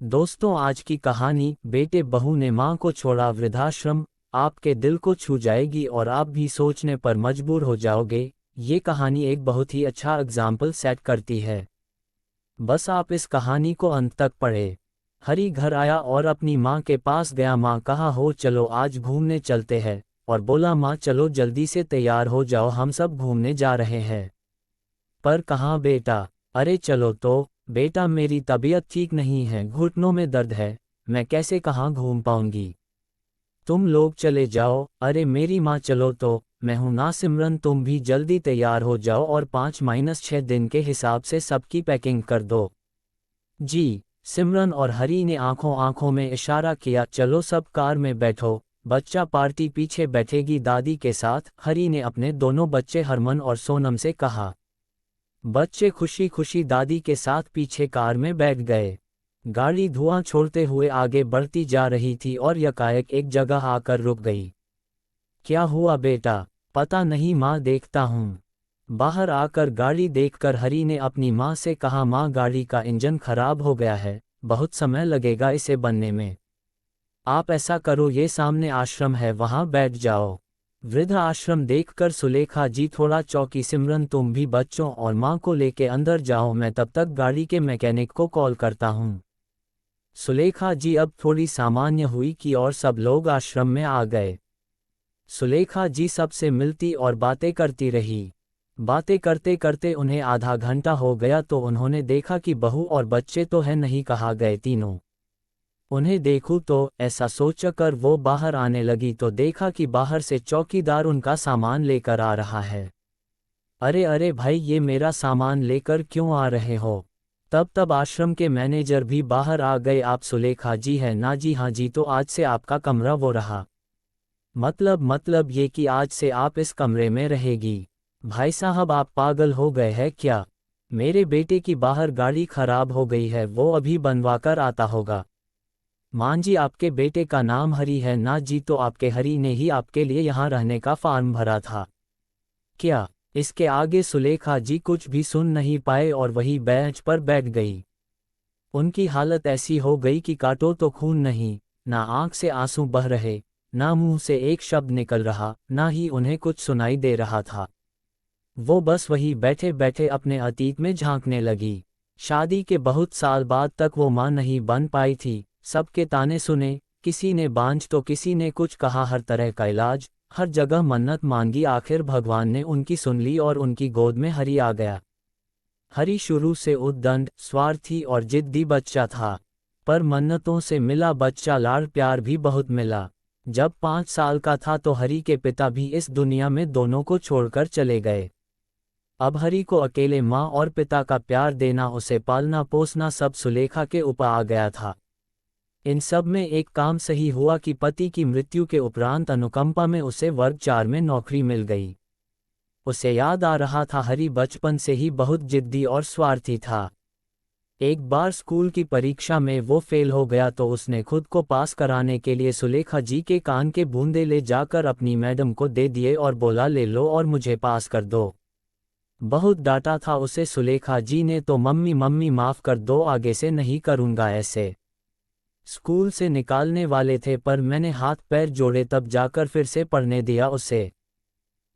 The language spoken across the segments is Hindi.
दोस्तों, आज की कहानी बेटे बहू ने मां को छोड़ा वृद्धाश्रम आपके दिल को छू जाएगी और आप भी सोचने पर मजबूर हो जाओगे। ये कहानी एक बहुत ही अच्छा एग्जाम्पल सेट करती है। बस आप इस कहानी को अंत तक पढ़े। हरी घर आया और अपनी मां के पास गया। मां कहा, हो चलो आज घूमने चलते हैं। और बोला, मां चलो जल्दी से तैयार हो जाओ, हम सब घूमने जा रहे हैं। पर कहाँ बेटा? अरे चलो तो। बेटा, मेरी तबीयत ठीक नहीं है, घुटनों में दर्द है, मैं कैसे कहाँ घूम पाऊंगी। तुम लोग चले जाओ। अरे मेरी माँ, चलो तो। मैं हूं ना सिमरन, तुम भी जल्दी तैयार हो जाओ और 5-6 दिन के हिसाब से सबकी पैकिंग कर दो। जी। सिमरन और हरी ने आंखों आंखों में इशारा किया, चलो सब कार में बैठो। बच्चा पार्टी पीछे बैठेगी दादी के साथ, हरी ने अपने दोनों बच्चे हरमन और सोनम से कहा। बच्चे खुशी खुशी दादी के साथ पीछे कार में बैठ गए। गाड़ी धुआं छोड़ते हुए आगे बढ़ती जा रही थी और यकायक एक जगह आकर रुक गई। क्या हुआ बेटा? पता नहीं माँ, देखता हूँ। बाहर आकर गाड़ी देखकर हरी ने अपनी माँ से कहा, माँ गाड़ी का इंजन खराब हो गया है, बहुत समय लगेगा इसे बनने में। आप ऐसा करो, ये सामने आश्रम है, वहाँ बैठ जाओ। वृद्ध आश्रम देखकर सुलेखा जी थोड़ा चौंकी। सिमरन, तुम भी बच्चों और माँ को लेके अंदर जाओ, मैं तब तक गाड़ी के मैकेनिक को कॉल करता हूँ। सुलेखा जी अब थोड़ी सामान्य हुई कि और सब लोग आश्रम में आ गए। सुलेखा जी सबसे मिलती और बातें करती रही। बातें करते करते उन्हें आधा घंटा हो गया तो उन्होंने देखा कि बहू और बच्चे तो है नहीं, कहाँ गए तीनों। उन्हें देखूं तो, ऐसा सोचकर वो बाहर आने लगी तो देखा कि बाहर से चौकीदार उनका सामान लेकर आ रहा है। अरे अरे भाई, ये मेरा सामान लेकर क्यों आ रहे हो? तब आश्रम के मैनेजर भी बाहर आ गए। आप सुलेखा जी है ना? जी हाँ जी, तो आज से आपका कमरा वो रहा। मतलब ये कि आज से आप इस कमरे में रहेगी। भाई साहब, आप पागल हो गए हैं क्या? मेरे बेटे की बाहर गाड़ी खराब हो गई है, वो अभी बनवा कर आता होगा। मान जी, आपके बेटे का नाम हरी है ना? जी, तो आपके हरी ने ही आपके लिए यहाँ रहने का फॉर्म भरा था क्या? इसके आगे सुलेखा जी कुछ भी सुन नहीं पाए और वही बेंच पर बैठ गई। उनकी हालत ऐसी हो गई कि काटो तो खून नहीं, ना आंख से आंसू बह रहे, ना मुंह से एक शब्द निकल रहा, ना ही उन्हें कुछ सुनाई दे रहा था। वो बस वही बैठे बैठे अपने अतीत में झांकने लगी। शादी के बहुत साल बाद तक वो मां नहीं बन पाई थी। सबके ताने सुने, किसी ने बांझ तो किसी ने कुछ कहा, हर तरह का इलाज, हर जगह मन्नत मांगी, आखिर भगवान ने उनकी सुन ली और उनकी गोद में हरी आ गया। हरी शुरू से उद्दंड, स्वार्थी और जिद्दी बच्चा था, पर मन्नतों से मिला बच्चा लाड़ प्यार भी बहुत मिला। जब 5 साल का था तो हरी के पिता भी इस दुनिया में दोनों को छोड़कर चले गए। अब हरी को अकेले माँ और पिता का प्यार देना, उसे पालना पोसना सब सुलेखा के ऊपर आ गया था। इन सब में एक काम सही हुआ कि पति की मृत्यु के उपरांत अनुकंपा में उसे वर्ग 4 में नौकरी मिल गई। उसे याद आ रहा था, हरी बचपन से ही बहुत जिद्दी और स्वार्थी था। एक बार स्कूल की परीक्षा में वो फेल हो गया तो उसने खुद को पास कराने के लिए सुलेखा जी के कान के बूंदे ले जाकर अपनी मैडम को दे दिए और बोला, ले लो और मुझे पास कर दो। बहुत डांटा था उसे सुलेखा जी ने तो मम्मी मम्मी माफ कर दो, आगे से नहीं करूंगा ऐसे। स्कूल से निकालने वाले थे पर मैंने हाथ पैर जोड़े तब जाकर फिर से पढ़ने दिया उसे।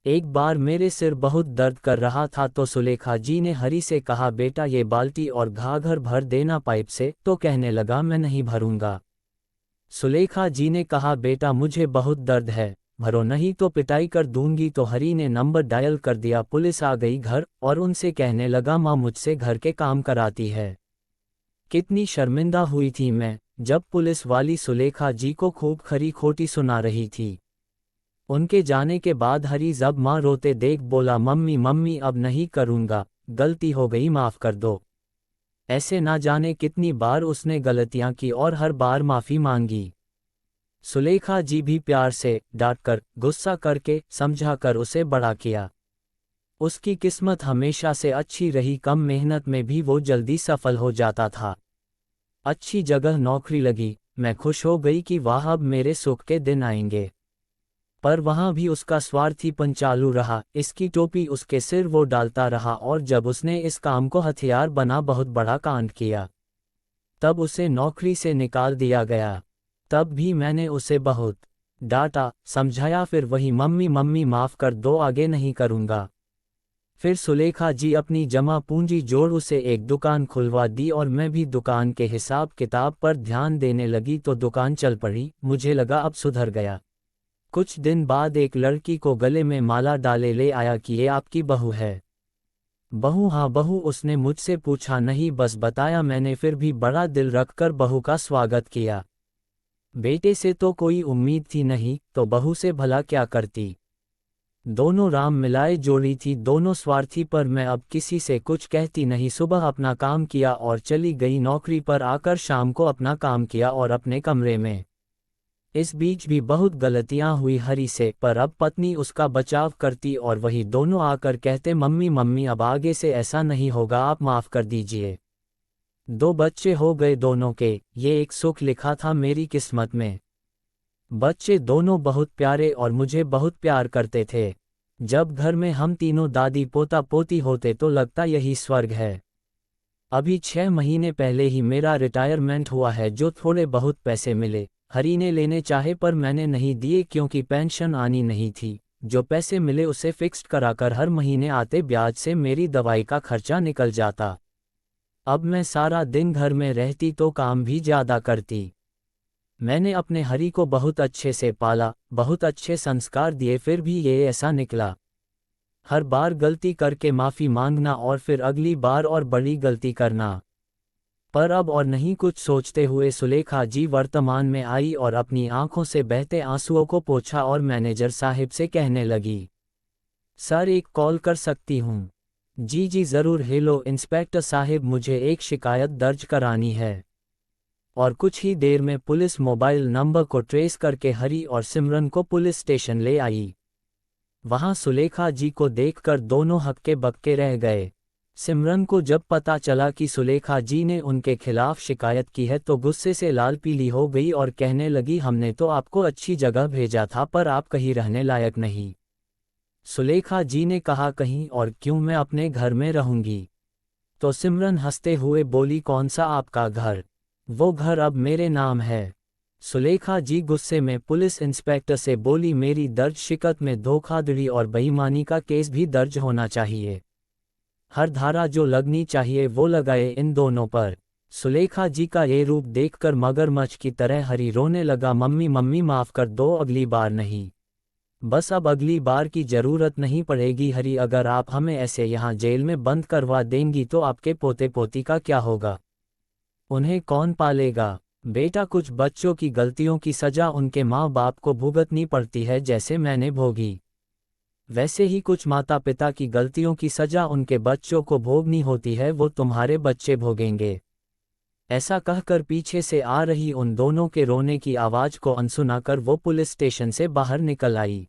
एक बार मेरे सिर बहुत दर्द कर रहा था तो सुलेखा जी ने हरी से कहा, बेटा ये बाल्टी और घाघर भर देना पाइप से, तो कहने लगा, मैं नहीं भरूंगा। सुलेखा जी ने कहा, बेटा मुझे बहुत दर्द है, भरो नहीं तो पिटाई कर दूंगी। तो हरी ने नंबर डायल कर दिया। पुलिस आ गई घर और उनसे कहने लगा, माँ मुझसे घर के काम कराती है। कितनी शर्मिंदा हुई थी मैं, जब पुलिस वाली सुलेखा जी को खूब खरी खोटी सुना रही थी। उनके जाने के बाद हरी जब माँ रोते देख बोला, मम्मी मम्मी अब नहीं करूँगा, गलती हो गई, माफ़ कर दो। ऐसे ना जाने कितनी बार उसने गलतियाँ की और हर बार माफ़ी मांगी। सुलेखा जी भी प्यार से, डांटकर, गुस्सा करके, समझाकर उसे बड़ा किया। उसकी किस्मत हमेशा से अच्छी रही, कम मेहनत में भी वो जल्दी सफल हो जाता था। अच्छी जगह नौकरी लगी, मैं खुश हो गई कि वाह अब मेरे सुख के दिन आएंगे। पर वहाँ भी उसका स्वार्थीपन चालू रहा, इसकी टोपी उसके सिर वो डालता रहा और जब उसने इस काम को हथियार बना बहुत बड़ा कांड किया। तब उसे नौकरी से निकाल दिया गया। तब भी मैंने उसे बहुत डांटा, समझाया, फिर वही मम्मी मम्मी माफ़ कर दो, आगे नहीं करूँगा। फिर सुलेखा जी अपनी जमा पूंजी जोड़ उसे एक दुकान खुलवा दी और मैं भी दुकान के हिसाब किताब पर ध्यान देने लगी तो दुकान चल पड़ी। मुझे लगा अब सुधर गया। कुछ दिन बाद एक लड़की को गले में माला डाले ले आया कि ये आपकी बहू है। बहू? हाँ बहू। उसने मुझसे पूछा नहीं, बस बताया मैंने। फिर भी बड़ा दिल रखकर बहू का स्वागत किया। बेटे से तो कोई उम्मीद थी नहीं, तो बहू से भला क्या करती। दोनों राम मिलाए जोड़ी थी, दोनों स्वार्थी, पर मैं अब किसी से कुछ कहती नहीं। सुबह अपना काम किया और चली गई नौकरी पर। आकर शाम को अपना काम किया और अपने कमरे में। इस बीच भी बहुत गलतियां हुई हरी से, पर अब पत्नी उसका बचाव करती और वही दोनों आकर कहते मम्मी मम्मी अब आगे से ऐसा नहीं होगा, आप माफ़ कर दीजिए। 2 बच्चे हो गए दोनों के, ये एक सुख लिखा था मेरी किस्मत में। बच्चे दोनों बहुत प्यारे और मुझे बहुत प्यार करते थे। जब घर में हम तीनों दादी पोता पोती होते तो लगता यही स्वर्ग है। अभी 6 महीने पहले ही मेरा रिटायरमेंट हुआ है, जो थोड़े बहुत पैसे मिले हरी ने लेने चाहे पर मैंने नहीं दिए, क्योंकि पेंशन आनी नहीं थी। जो पैसे मिले उसे फिक्स्ड कराकर हर महीने आते ब्याज से मेरी दवाई का खर्चा निकल जाता। अब मैं सारा दिन घर में रहती तो काम भी ज़्यादा करती। मैंने अपने हरी को बहुत अच्छे से पाला, बहुत अच्छे संस्कार दिए, फिर भी ये ऐसा निकला। हर बार गलती करके माफ़ी मांगना और फिर अगली बार और बड़ी गलती करना। पर अब और नहीं कुछ सोचते हुए सुलेखा जी वर्तमान में आई और अपनी आंखों से बहते आंसुओं को पोंछा और मैनेजर साहिब से कहने लगी, सर एक कॉल कर सकती हूँ? जी जी ज़रूर। हेलो इंस्पेक्टर साहिब, मुझे एक शिकायत दर्ज करानी है। और कुछ ही देर में पुलिस मोबाइल नंबर को ट्रेस करके हरी और सिमरन को पुलिस स्टेशन ले आई। वहां सुलेखा जी को देखकर दोनों हक्के बक्के रह गए। सिमरन को जब पता चला कि सुलेखा जी ने उनके खिलाफ शिकायत की है तो गुस्से से लाल पीली हो गई और कहने लगी, हमने तो आपको अच्छी जगह भेजा था पर आप कहीं रहने लायक नहीं। सुलेखा जी ने कहा, कहीं और क्यों, मैं अपने घर में रहूंगी। तो सिमरन हंसते हुए बोली, कौन सा आपका घर? वो घर अब मेरे नाम है। सुलेखा जी गुस्से में पुलिस इंस्पेक्टर से बोली, मेरी दर्ज शिकायत में धोखाधड़ी और बेईमानी का केस भी दर्ज होना चाहिए। हर धारा जो लगनी चाहिए वो लगाए इन दोनों पर। सुलेखा जी का ये रूप देखकर मगरमच्छ की तरह हरी रोने लगा। मम्मी मम्मी माफ़ कर दो, अगली बार नहीं, बस अब अगली बार की ज़रूरत नहीं पड़ेगी। हरी अगर आप हमें ऐसे यहाँ जेल में बंद करवा देंगी तो आपके पोते पोती का क्या होगा? उन्हें कौन पालेगा? बेटा, कुछ बच्चों की गलतियों की सज़ा उनके माँ बाप को भुगतनी पड़ती है, जैसे मैंने भोगी। वैसे ही कुछ माता पिता की गलतियों की सज़ा उनके बच्चों को भोगनी होती है, वो तुम्हारे बच्चे भोगेंगे। ऐसा कहकर पीछे से आ रही उन दोनों के रोने की आवाज़ को अनसुना कर वो पुलिस स्टेशन से बाहर निकल आई।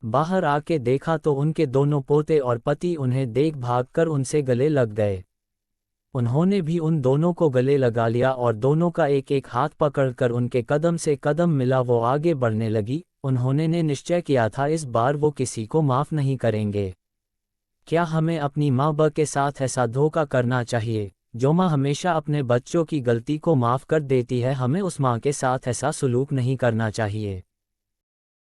बाहर आके देखा तो उनके दोनों पोते और पति उन्हें देख भागकर उनसे गले लग गए। उन्होंने भी उन दोनों को गले लगा लिया और दोनों का एक एक हाथ पकड़कर उनके कदम से कदम मिला। वो आगे बढ़ने लगी। उन्होंने ने निश्चय किया था इस बार वो किसी को माफ़ नहीं करेंगे। क्या हमें अपनी माँ बाप के साथ ऐसा धोखा करना चाहिए? जो माँ हमेशा अपने बच्चों की गलती को माफ़ कर देती है, हमें उस माँ के साथ ऐसा सलूक नहीं करना चाहिए।